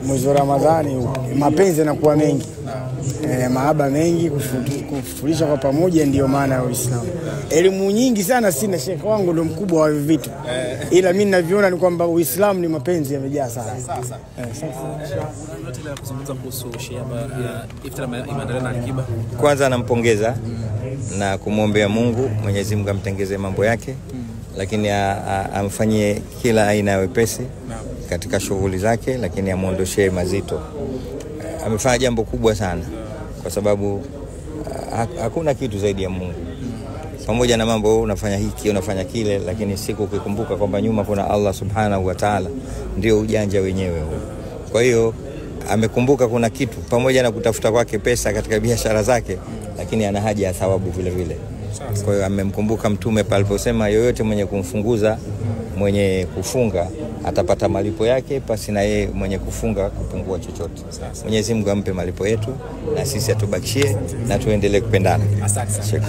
mwezi wa Ramadhani mapenzi yanakuwa mengi. Mahaba mengi, kufurisha kwa pamoja ndio maana ya Uislamu. Elimu nyingi sana sina, shekhi wangu ndo mkubwa wa vitu. Ila mimi ninavyoona ni kwamba Uislamu ni mapenzi yamejaa sana. Sasa. Unataka kuzungumza kuhusu shamba ya Iftar imeandaliwa na Alikiba? Kwanza nampongeza na kumwombea Mungu, Mwenyezi Mungu amtengeze mambo yake. Lakini amfanyie kila aina ya wepesi katika shughuli zake, lakini amuondoshee mazito. Amefanya jambo kubwa sana kwa sababu hakuna kitu zaidi ya Mungu. Pamoja na mambo unafanya hiki unafanya kile, lakini siku ukikumbuka kwamba nyuma kuna Allah Subhanahu wa Ta'ala, ndio ujanja wenyewe huo. Kwa hiyo amekumbuka kuna kitu, pamoja na kutafuta kwake pesa katika biashara zake, lakini ana haja ya thawabu vile vile. Kwa hiyo amemkumbuka Mtume paliposema yoyote mwenye kumfunguza mwenye kufunga atapata malipo yake, pasi na yeye mwenye kufunga kupungua chochote. Mwenyezi Mungu ampe malipo yetu na sisi atubakishie na tuendelee kupendana. Asante.